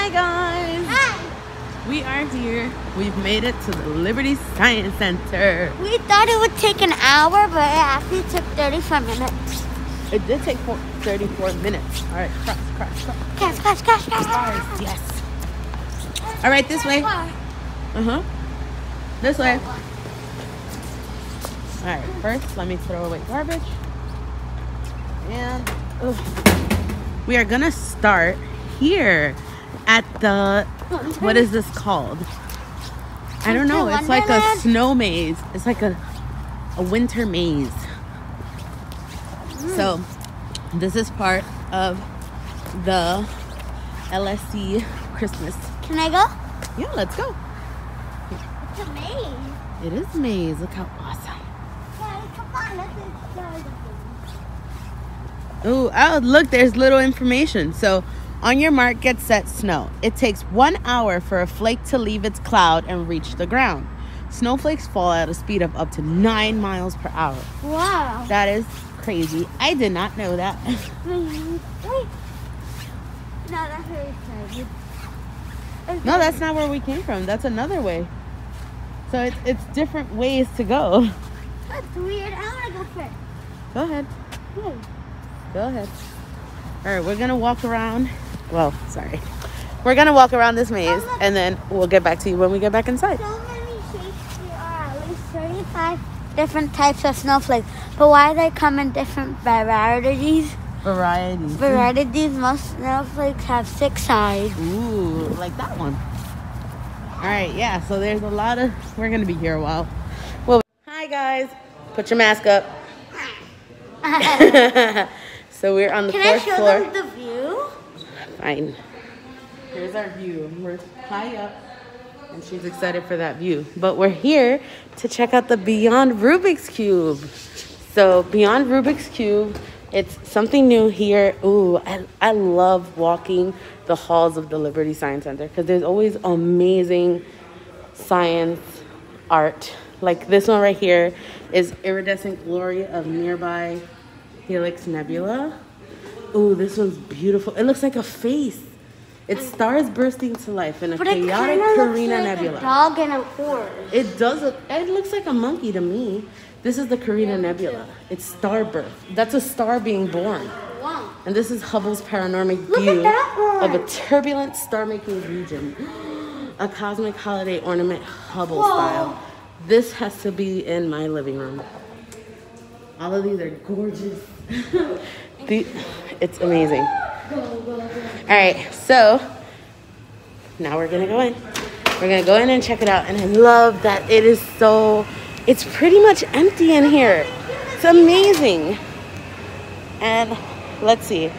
Hi guys! Hi! We are here. We've made it to the Liberty Science Center. We thought it would take an hour, but it actually took 35 minutes. It did take 34 minutes. All right, cross. Cross. Yes. All right, this way. This way. All right, first let me throw away garbage. And we are gonna start here at the, what is this called? I don't know. It's like a snow maze. It's like a winter maze. So this is part of the LSC Christmas. Can I go? Yeah, let's go. It's a maze. It is a maze. Look how awesome. Yeah, come on, let's enjoy the Oh, look, there's little information. So, on your mark, get set, snow. It takes 1 hour for a flake to leave its cloud and reach the ground. Snowflakes fall at a speed of up to 9 miles per hour. Wow. That is crazy. I did not know that. Wait. No, that's very exciting. No, that's not where we came from. That's another way. So, it's different ways to go. That's weird. I want to go first. Go ahead. Hey. Go ahead. All right, we're going to walk around. Well, sorry. We're going to walk around this maze, and then we'll get back to you when we get back inside. So many shapes. There are at least 35 different types of snowflakes. But why they come in different varieties? Varieties. Most snowflakes have 6 sides. Ooh, like that one. All right, yeah. So there's a lot of. We're gonna be here a while. Well, hi guys. Put your mask up. So we're on the 4th floor. Can I show them the view? Fine. Here's our view. We're high up, and she's excited for that view. But we're here to check out the Beyond Rubik's Cube. So Beyond Rubik's Cube, it's something new here. Ooh, I love walking the halls of the Liberty Science Center because there's always amazing science art. Like this one right here is Iridescent Glory of Nearby Helix Nebula. Ooh, this one's beautiful. It looks like a face. It's stars bursting to life in a chaotic Carina Nebula. A dog and a horse. It does. It looks like a monkey to me. This is the Carina Nebula. It's star birth. That's a star being born. Wow. And this is Hubble's panoramic view of a turbulent star-making region. A cosmic holiday ornament Hubble style. This has to be in my living room. All of these are gorgeous. It's amazing. All right, so now we're gonna go in. We're gonna go in and check it out. And I love that it is it's pretty much empty in here. It's amazing. And let's see.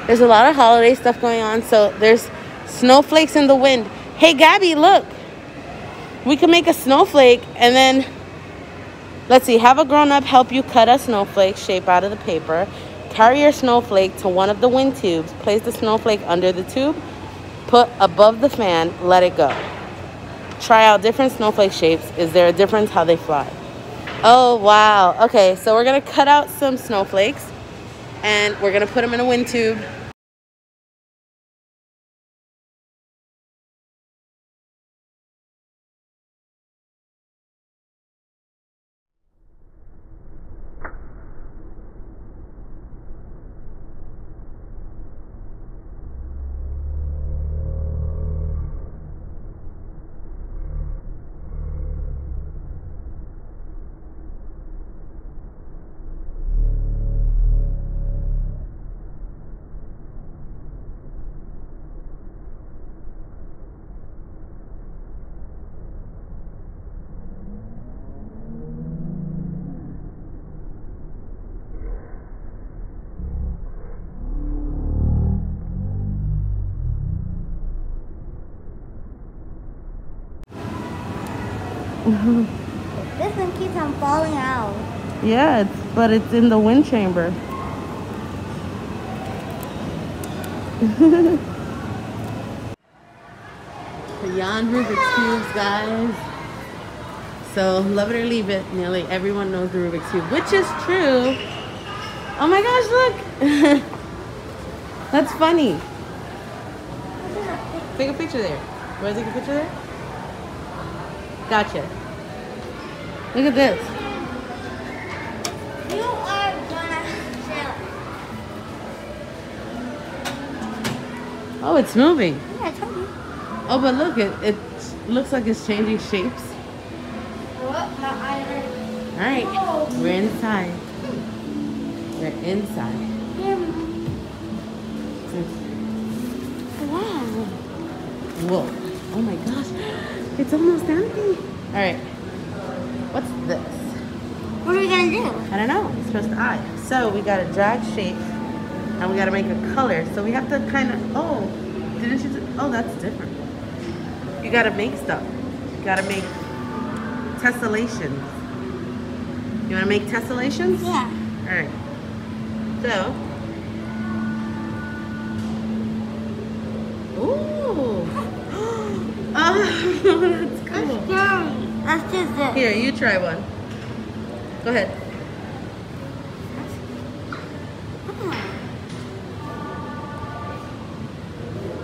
There's a lot of holiday stuff going on. So there's snowflakes in the wind. Hey, Gabby, look. We can make a snowflake and then, let's see, have a grown-up help you cut a snowflake shape out of the paper. Carry your snowflake to one of the wind tubes. Place the snowflake under the tube. Put above the fan. Let it go. Try out different snowflake shapes. Is there a difference how they fly? Oh, wow. Okay, so we're going to cut out some snowflakes. And we're going to put them in a wind tube. This one keeps on falling out. Yeah, but it's in the wind chamber. Beyond Rubik's Cubes, guys. So, love it or leave it, nearly everyone knows the Rubik's Cube, which is true. Oh my gosh, look! That's funny. Take a picture there. You want to take a picture there? Gotcha. Look at this. You are gonna chill. Oh, it's moving. Yeah, I told you. Oh, but look, it looks like it's changing shapes. All right, we're inside. We're inside. Wow. Whoa. Oh my gosh. It's almost empty. All right. What's this? What are we gonna do? I don't know. It's supposed to eye. So we got to drag shape and we got to make a color. So we have to kind of, oh, didn't you, oh, that's different. You got to make stuff. You got to make tessellations. You want to make tessellations? Yeah. All right. So, ooh. Oh, that's cool. Let's do this. Here, you try one. Go ahead.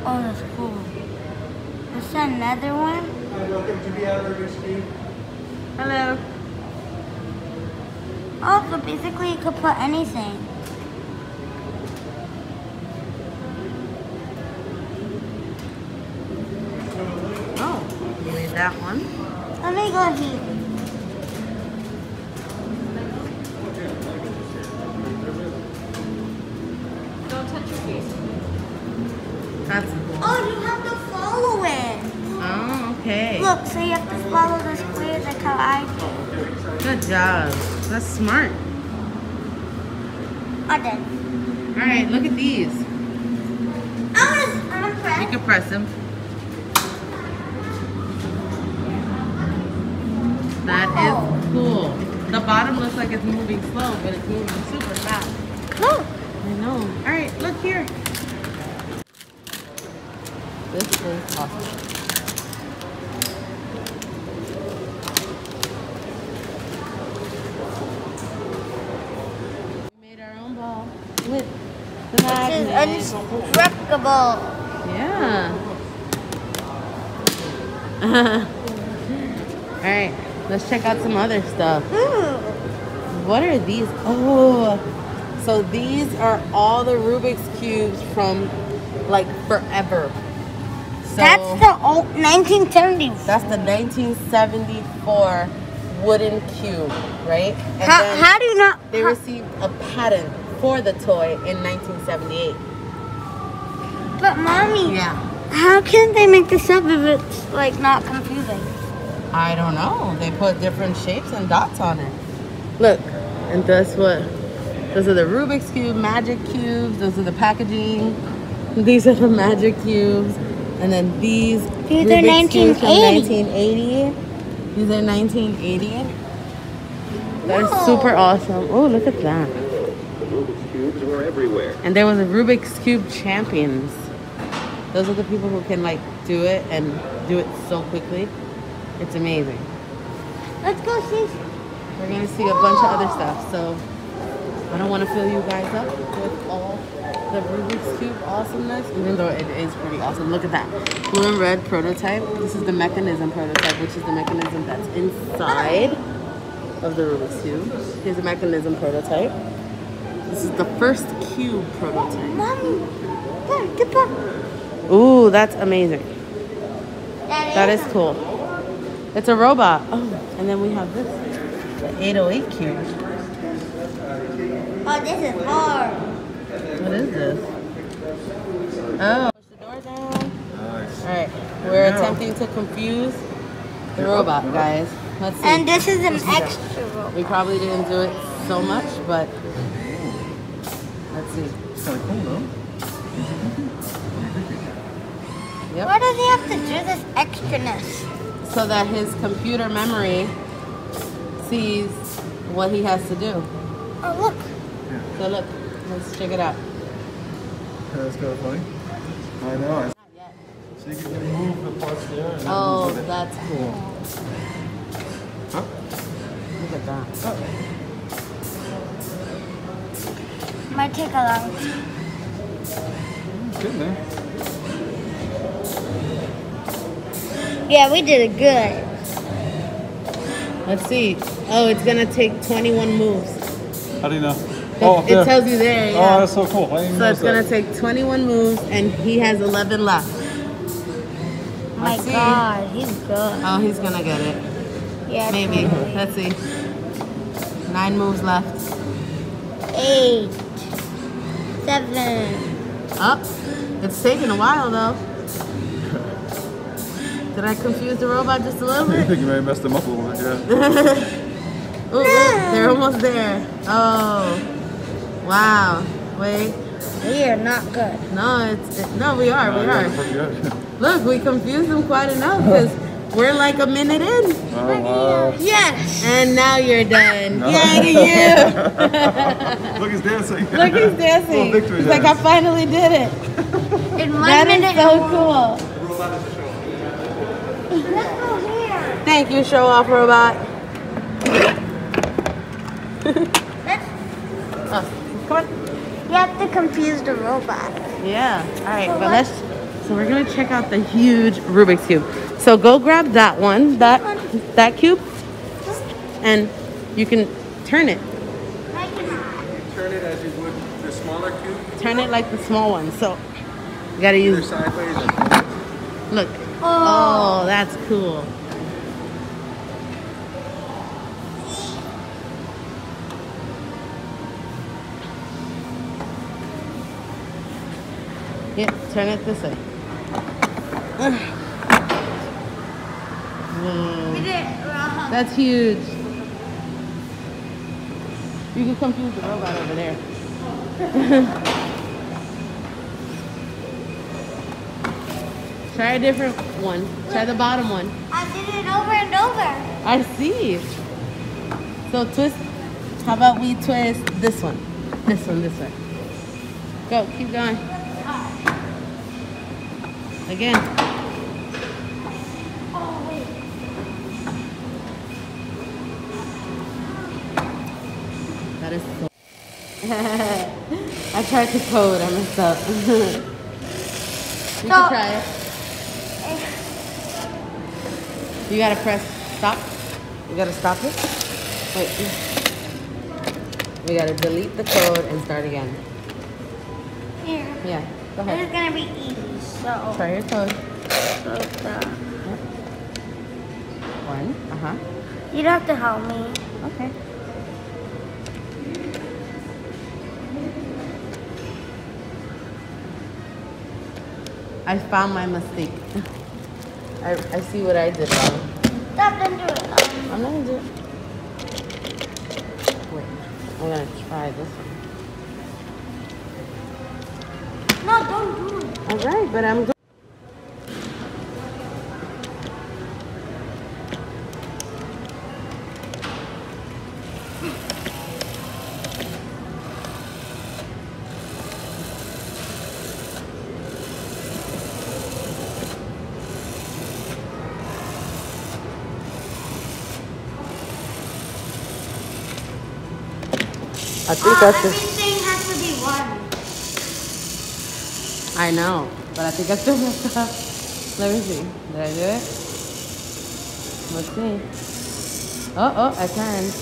Oh, that's cool. Is that another one? Welcome to be out of your speed. Hello. Oh, so basically you could put anything. Oh, you made that one. Let me go here. Don't touch your face. That's cool. Oh, you have to follow it. Oh, okay. Look, so you have to follow the squares like how I did. Good job. That's smart. I did. All right, look at these. I'm gonna You press. can press them. That is cool. The bottom looks like it's moving slow, but it's moving super fast. Look. I know. All right, look here. This is awesome. We made our own ball with the This magnet. is indestructible. Yeah. All right, let's check out some other stuff. What are these? Oh, so these are all the Rubik's cubes from like forever. So That's the old 1970s. that's the 1974 wooden cube, right? And How do you not? they received a patent for the toy in 1978. But mommy, Yeah. how can they make this up if it's like not confusing? I don't know. They put different shapes and dots on it. Look, and that's what. Those are the Rubik's Cube magic cubes. Those are the packaging. These are the magic cubes. And then these These are Rubik's cubes from 1980. 1980. These are 1980. They're Whoa. super awesome. Oh, look at that. The Rubik's Cubes were everywhere. And there was a Rubik's Cube champions. Those are the people who can like do it and do it so quickly. It's amazing. Let's go see. We're gonna see a bunch of other stuff, so I don't want to fill you guys up with all the Rubik's Cube awesomeness, even though it is pretty awesome. Look at that blue and red prototype. This is the mechanism prototype, which is the mechanism that's inside of the Rubik's Cube. Here's a mechanism prototype. This is the first cube prototype. Mommy, look, get back. Ooh, that's amazing. That is cool. It's a robot. Oh, and then we have this, the 808 cube. Oh, this is hard. What is this? Oh, push the door down. Nice. All right, we're attempting to confuse the robot, guys. Let's see. And this is an extra rope. We probably didn't do it so much, but let's see. It's kind of cool, though. Yep. Why does he have to do this extraness? So that his computer memory sees what he has to do. Oh, look. So look, let's check it out. That's kind of funny. I know. Not yet. So you can move the parts there. And then Oh, move it. that's cool. Huh? Look at that. Might take a long time. Good, man. Yeah, we did it good. Let's see. Oh, it's gonna take 21 moves. How do you know? It tells you there. Yeah. Oh, that's so cool. I didn't So know it's gonna take 21 moves, and he has 11 left. My Let's see. God, he's good. Oh, he's gonna get it. Yeah, Maybe. totally. Let's see. 9 moves left. 8, 7. Up. It's taking a while though. Did I confuse the robot just a little I bit? think you may have messed them up a little bit, yeah. Ooh, they're almost there. Oh. Wow. Wait. We are not good. No, no, we are. Yeah, pretty good. Look, we confused them quite enough because we're like a minute in. Oh, wow. Yes. And now you're done. No. Yay to you. Look, he's dancing. Look, he's dancing. Little victory He's like, I dance. finally did it. In 1 That minute. is so cool. Let's go here. Thank you, show off robot. Let's. Oh, come on. You have to confuse the robot. Yeah. All right, but so we're gonna check out the huge Rubik's cube. So go grab that one, that cube, and you can turn it. Turn it as you would the smaller cube. Turn it like the small one. So you gotta use. Sideways. Look. Oh, that's cool. Yeah, turn it this way. Whoa. We did it wrong. That's huge. You can confuse the robot over there. Try a different one. Try the bottom one. I did it over and over. I see. So twist. How about we twist this one? This one, this way. Go, keep going. Again. Oh, wait. That is so. I tried to code. I messed up. You can try it. You gotta press stop. You gotta stop it. Wait. We gotta delete the code and start again. Here. Yeah. Go This is ahead. gonna be easy. So. Try your code. So, 1. you'd have to help me. Okay. I found my mistake. I see what I did wrong. Stop and do it. I'm not gonna do it. Wait, I'm gonna try this one. No, don't do it. Alright, but I'm good. I think that's it. Everything has to be one. I know, but I think I still messed up. Let me see. Did I do it? Let's see. Oh, I turned.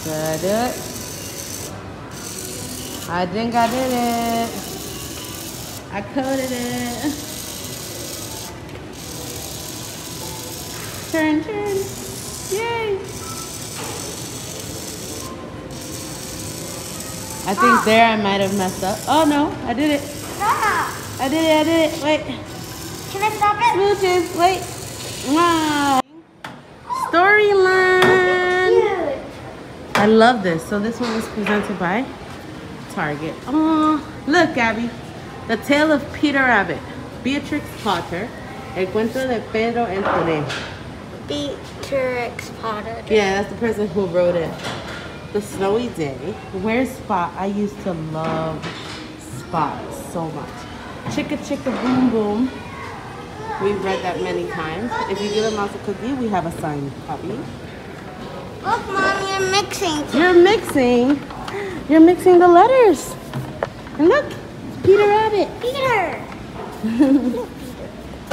Did I do it? I think I did it. I coded it. Turn. Yay. I think there I might have messed up. Oh no, I did it. Stop. I did it. Wait. Can I stop it? Smooches, wait. Wow. Storyland. Cute. I love this. So this one was presented by Target. Oh, look, Abby. The Tale of Peter Rabbit. Beatrix Potter. El cuento de Pedro el Conejo. Beatrix Potter. Yeah, that's the person who wrote it. The Snowy Day. Where's Spot? I used to love Spot so much. Chicka Chicka Boom Boom. We've read that many times. If you give a mouse a cookie, we have a signed copy. Look, Mom, you're mixing. You're mixing the letters. And look, Peter Rabbit. Peter.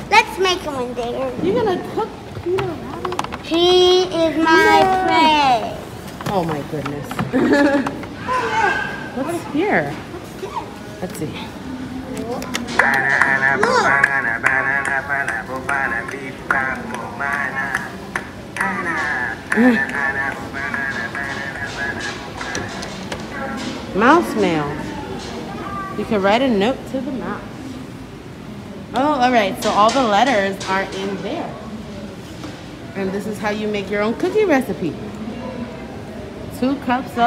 Let's make him in there. You're gonna cook Peter Rabbit? He is my prey. Oh my goodness. What's here? Let's see. Mouse mail. You can write a note to the mouse. Oh, all right. So all the letters are in there. And this is how you make your own cookie recipe. 2 cups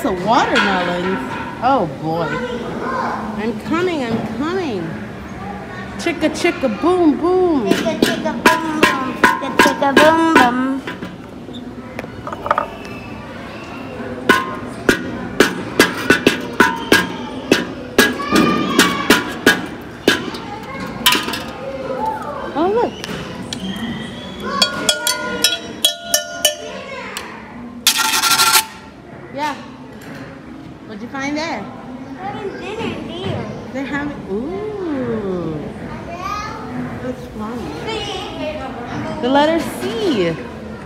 of watermelons. Oh boy. I'm coming. Chicka chicka boom boom. Chicka chicka boom boom. Chicka chicka boom boom. Oh look. Yeah. What'd you find there? Having dinner here. They're having. Ooh. That's fun. The letter C.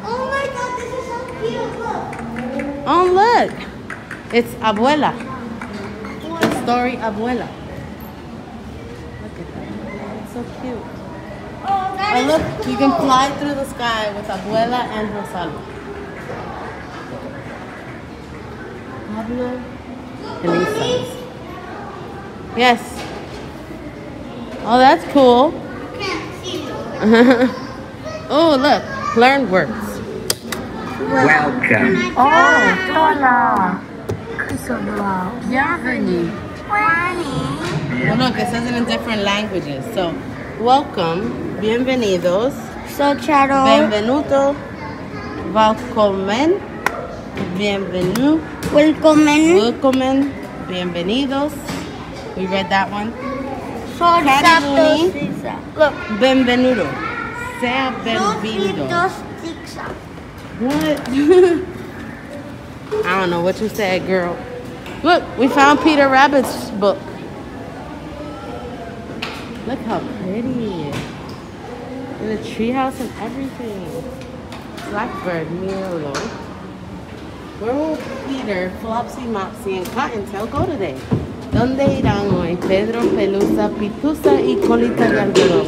Oh my God, this is so cute. Look. Oh look. It's Abuela. Story Abuela. Look at that. It's so cute. Oh, that Oh is look, cool. you can fly through the sky with Abuela and Rosalba. Pablo Felizas. Yes. Oh, that's cool. Can't see them. Oh, look. Learn words. Welcome. Hola. Bienvenue. Oh, look, it says it in different languages. So, welcome. Bienvenidos. So, Charo. Benvenuto. Welcome. Bienvenue. Welcome. Bienvenidos. We read that one. So, Caribuni. Look. Benvenuto. Sea benvenido. What? I don't know what you said, girl. Look, we found Peter Rabbit's book. Look how pretty. And a treehouse and everything. Blackbird, Mirlo. Where will Peter, Flopsy, Mopsy, and Cottontail go today? ¿Dónde irán hoy? Pedro, Pelusa, Pitusa, y Colita de Algodón.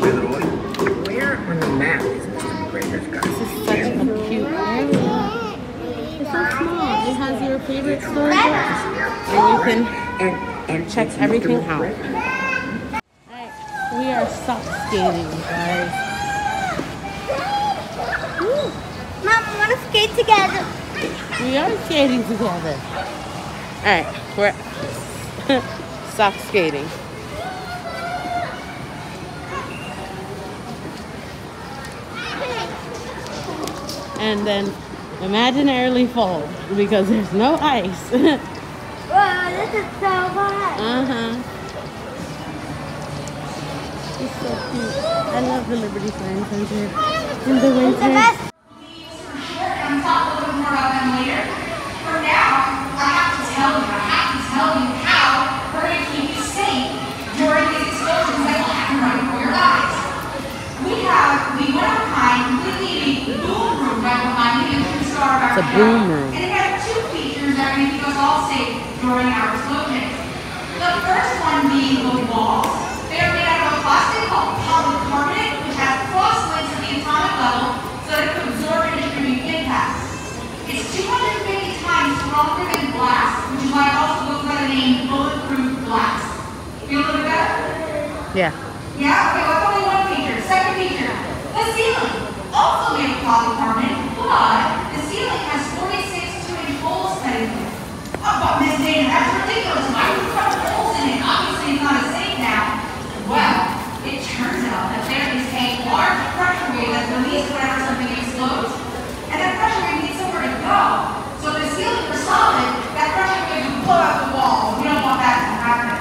Where on the map is Mr. Gregor's This is such a cute area. It's so small. It has your favorite story books. And you can check everything out. Alright, we are sock skating, guys. Woo. Mom, we want to skate together. We are skating together. Alright, we're sock skating. And then imaginarily fall because there's no ice. Wow, this is so hot. It's so cute. I love the Liberty Science Center in the It's the winter. best. And talk a little bit more about them later. For now, I have to tell you how we're going to keep you safe during these explosions that will happen right before your eyes. We went behind completely a boom room right behind me to start our It's a boom room. And it has 2 features that are going to keep us all safe during our explosions. The first one being the walls. They are made out of a plastic called polycarbonate, which has cross links at the atomic level so that it can absorb and distribute impacts. It's 250 times stronger than glass, which is why it also goes by the name bulletproof glass. Feel a little bit better? Yeah. Yeah? Okay, that's only one feature. Second feature, the ceiling. Also made of polycarbonate, but the ceiling has 46 2-inch holes cut into it. Oh, but Miss Dana, that's ridiculous. Why would you cut holes in it? Obviously it's not a safe now. Well, it turns out that there is a large pressure wave that's released whenever something explodes, and that pressure wave needs somewhere to go. So if the ceiling were solid, that pressure wave would blow out the walls. We don't want that to happen.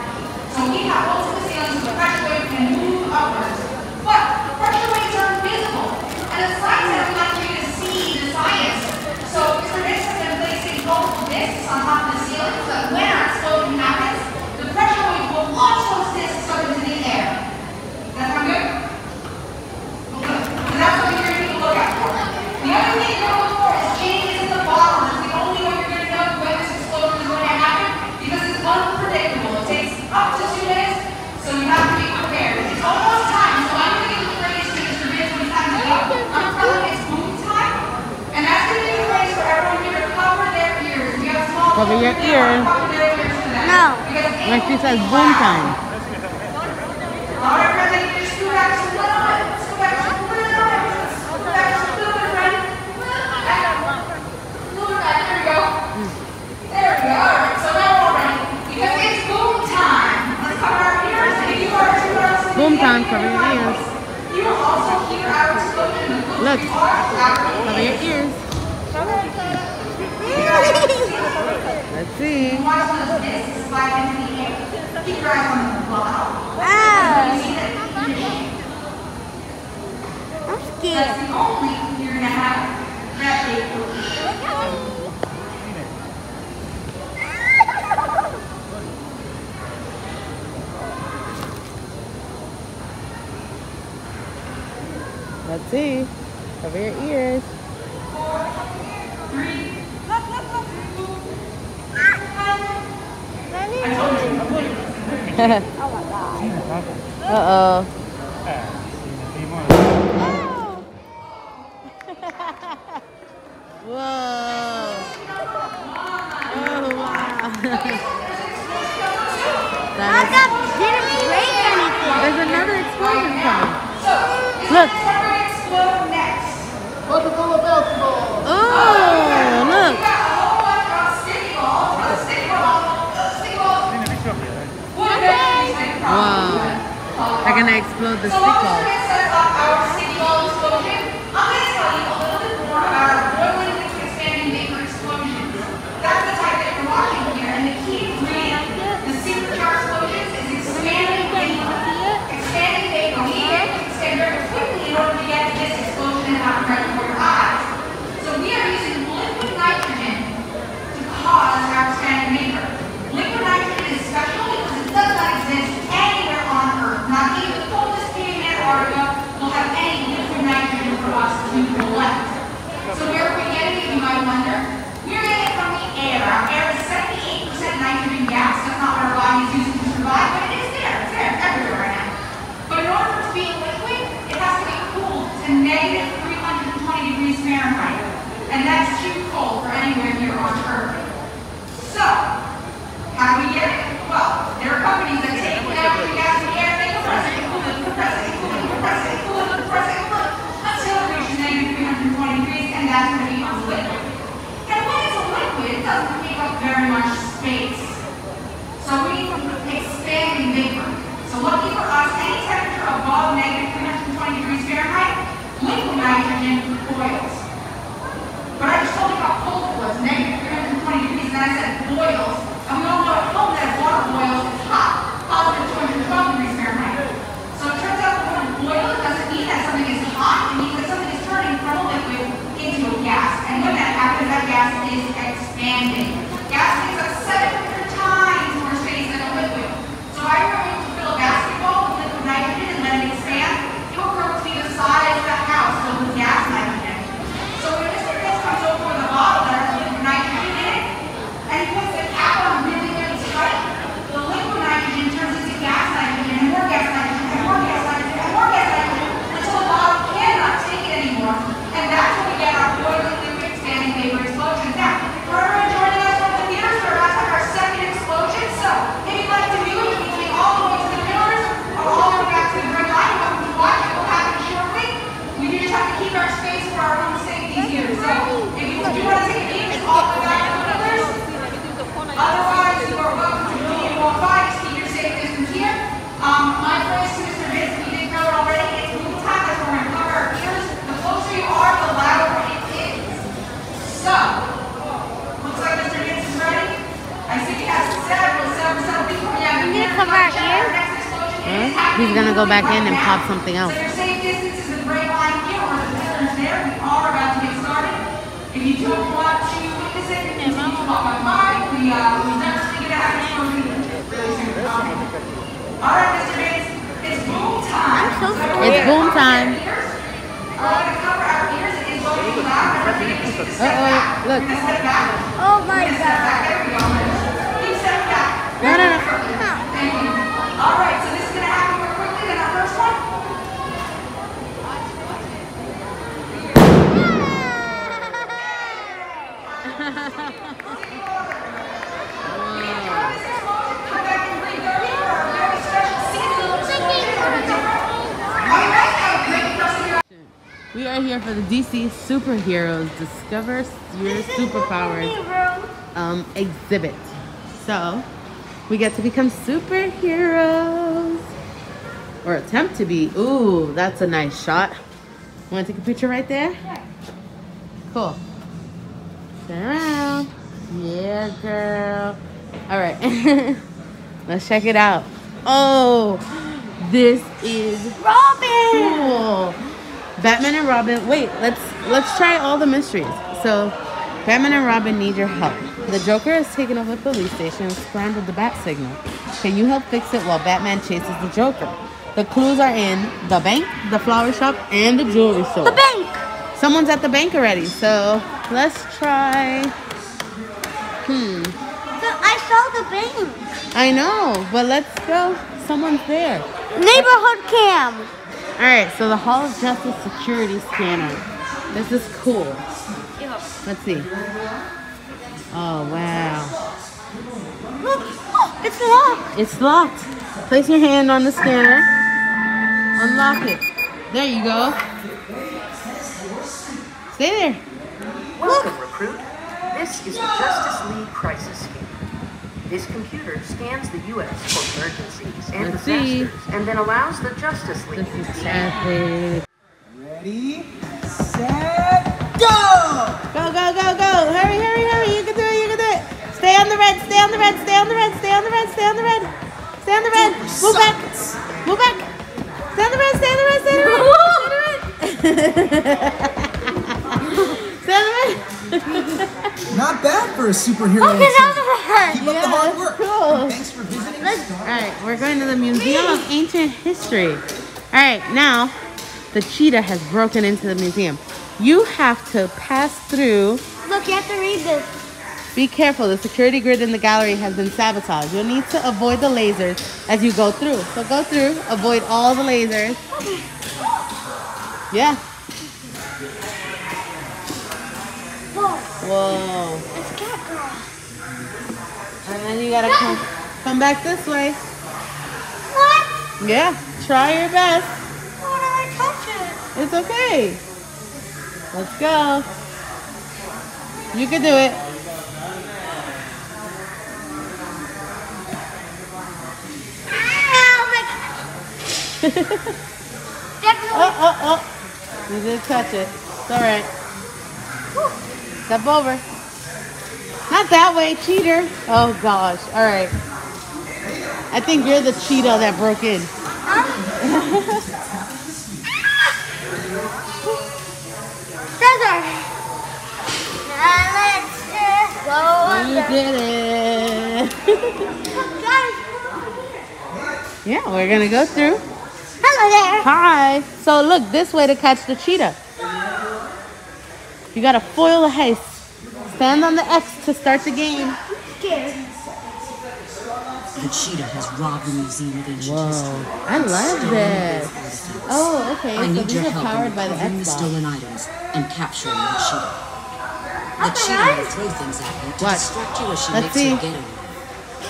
So we have holes in the ceiling so the pressure wave can move upwards. But pressure waves are invisible, and the science that we like you to see the science up to 2 minutes, so you have to be prepared. It's almost time, so I'm going to give the phrase to Mr. Vince when it's time to go. I'm telling you it's boom time, and that's going to be the phrase for everyone here to cover their ears. If you have small Cover your ears. cover their ears for that. No. When she says boom time. All right, friends, I need you to scoot back just a little bit. Scoot back just a little bit. Scoot back just a little bit, friend. A little bit back. There we go. There we go. All right, so now we're all ready. Because it's boom time. Let's cover our ears. And if you are too early, Boom time, cover your ears. you will also hear our explosion. Look, cover your ears. Let's see. Watch those discs slide into the air. Keep your eyes on the bottle. Ah, You see that? I'm That's scared. the only you're going to have that big boom. Let's see. Cover your ears. 4, 3. Uh-oh. Whoa. Oh, wow. I didn't break anything. There's another explosion coming. Look. Look. Explode next. Oh, look. We got a whole bunch of sticky balls. Sticky balls. Sticky balls. Wood sticky balls. Wow. They're going to explode the So stick while ball. we're going to set up our sticky ball explosion, I'm going to tell you a little bit more about our boiling liquid expanding vapor explosions. That's the type that you're watching here, and the key ingredient, the secret to our explosions, is expanding vapor. Expanding vapor. We need it to expand very quickly in order to get to this explosion and have it right before your eyes. So we are using liquid nitrogen to cause our expanding vapor. Liquid nitrogen is special because it does not exist anywhere on Earth. Not even the coldest cave in Antarctica will have any liquid nitrogen for us to collect. So where are we getting it, you might wonder? We're getting it from the air. Our air is 78% nitrogen gas. That's not what our body is using to survive, but it is there. It's there. It's everywhere right now. But in order for it to be a liquid, it has to be cooled to negative 320 degrees Fahrenheit. And that's too cold for anywhere here on Earth. So, how do we get it? Well, there are companies that take whatever gas in the air, they compress it, cool it, compress it, cool it, compress it, cool it, compress it, cool it, until it reaches negative 320 degrees, and that's when it becomes liquid. And when it's a liquid, it doesn't take up very much space. So we need expanding vapor. So lucky for us, any temperature above negative 320 degrees Fahrenheit, liquid nitrogen boils. But I just told you how cold it was, negative 320 degrees, and I said boils. And we all know at home that water boils, it's hot, positive 212 degrees Fahrenheit. So it turns out that when it boils, it doesn't mean that something is hot, it means that something is turning from a liquid into a gas. And when that happens, that gas is expanding. Gas takes up 700 times more space than a liquid. So I remember to fill a basketball with liquid nitrogen and let it expand, it will grow to be the size of a house filled with gas nitrogen. So when Mr. Vince comes over with a bottle that has liquid nitrogen in it, and he puts the cap on really, really tight, the liquid nitrogen turns into gas nitrogen, and more gas nitrogen, and more gas nitrogen, and more gas nitrogen, until the bottle cannot take it anymore. And that's when we get our boiling liquid expanding vapor explosions. Now, for everyone joining us from the theaters, we're about to have our second explosion. So, if you'd like to view it, you can swing all the way to the pillars, or all the way back to the grid line. Welcome to watch. It will happen shortly. We do just have to keep our space for our own safety here. So, if you do want to take a view, it's all the way back to the pillars. Otherwise, you are welcome to continue to walk by. Just keep your safe distance here. My phrase to Mr. Vince, we didn't know it already, it's boom time. That's where we're going to cover our ears. The closer you are, the louder it is. So, looks like Mr. Vince is ready. I see he has several people. Yeah, we need to cover our ears. He's going to go back in and pop something else. So your safe distance is the gray line here, or the pillars there. We are about to get started. If you don't want to witness it, you can walk on by. We definitely going to have an explosion really soon. All right, Mr. Vince, it's boom time. It's boom time. We're going to cover our ears. It is going to be loud. Uh-oh, look. Step back. Oh my Step back. God. There we go. Keep stepping back. No. Thank you. here for the DC Superheroes Discover Your Superpowers exhibit. So we get to become superheroes. Or attempt to be. Ooh, that's a nice shot. Want to take a picture right there? Sure. Cool. Turn around. Yeah, girl. All right. Let's check it out. Oh, this is Robin! cool. Batman and Robin. Wait, let's try all the mysteries. So, Batman and Robin need your help. The Joker has taken over the police station and scrambled the bat signal. Can you help fix it while Batman chases the Joker? The clues are in the bank, the flower shop, and the jewelry store. The bank! Someone's at the bank already, so let's try. I saw the bank. I know, but let's go. Someone's there. Neighborhood cam. All right, so the Hall of Justice security scanner. This is cool. Let's see. Oh, wow. Look, oh, it's locked. It's locked. Place your hand on the scanner. Unlock it. There you go. Stay there. Welcome, recruit. This is the Justice League Crisis Scanner. This computer scans the U.S. for emergencies and Let's see. disasters, and then allows the Justice League This to is scan. epic. Ready, set, go! Go, go, go, go. Hurry, hurry, hurry. You can do it, you can do it. Stay on the red, stay on the red, stay on the red, stay on the red, stay on the red. Stay on the red. Move back. Move back. Stay on the red, stay on the red, stay on the red. Stay on the red. Stay on the red. Not bad for a superhero. Okay, now the red. Keep up the hard work. Cool. Thanks for visiting. Alright, we're going to the Museum of Ancient History. Alright, now the cheetah has broken into the museum. You have to pass through. Look, you have to read this. Be careful, the security grid in the gallery has been sabotaged. You'll need to avoid the lasers as you go through. So go through, avoid all the lasers. Yeah. Whoa, Whoa. it's cat girl. And then you gotta come back this way. What? Yeah, try your best. Why did I touch it? It's okay. Let's go. You can do it. Definitely. Oh. You did touch it. It's alright. Step over. Not that way, cheater. Oh gosh. Alright. I think you're the cheetah that broke in. Scissor. Now let's go You under. did it. Guys, Yeah, we're gonna go through. hello there. Hi. So look, this way to catch the cheetah. You gotta foil the heist. Stand on the X to start the game. Scared. The cheetah has robbed the Museum of Ancient Whoa, History. I love this. Oh, okay. I So need these your are help powered in by the recovering the Xbox. stolen items and capturing the cheetah. The cheetah will throw things at you to What? distract you as she Let's makes see. her getaway.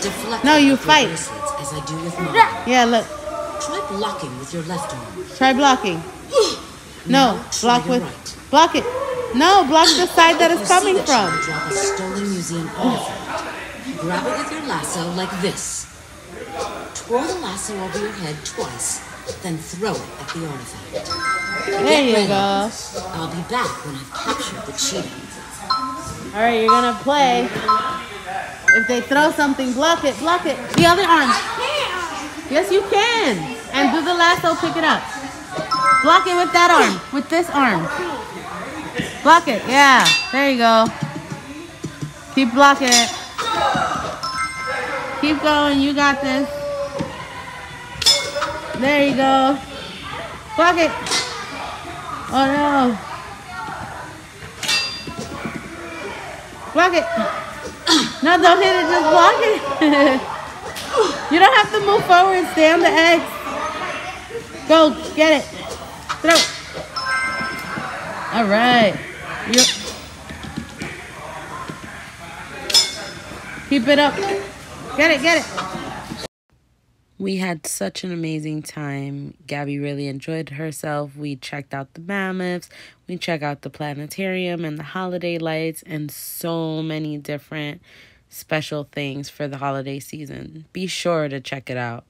Deflect No, it you with your fight. bracelets as I do with mine. Yeah, look. Try blocking with your left arm. Try blocking. No, Now try block your with. right. Block it. No, block the side that You it's see coming that she from. will drop a stolen museum artifact. Grab it with your lasso like this. Twirl the lasso over your head twice, then throw it at the artifact. There you ready. go. I'll be back when I've captured the cheetah. All right, you're gonna play. If they throw something, block it. Block it. The other arm. Yes, you can. And do the lasso. Pick it up. Block it with that arm. With this arm. Block it. Yeah. There you go. Keep blocking it. Keep going. You got this. There you go. Block it. Oh no. Block it. No, don't hit it. Just block it. You don't have to move forward. Stay on the X. Go. Get it. Throw. All right. Keep it up. Get it. Get it. We had such an amazing time. Gabby really enjoyed herself. We checked out the Mammoths. We checked out the planetarium and the holiday lights and so many different special things for the holiday season. Be sure to check it out.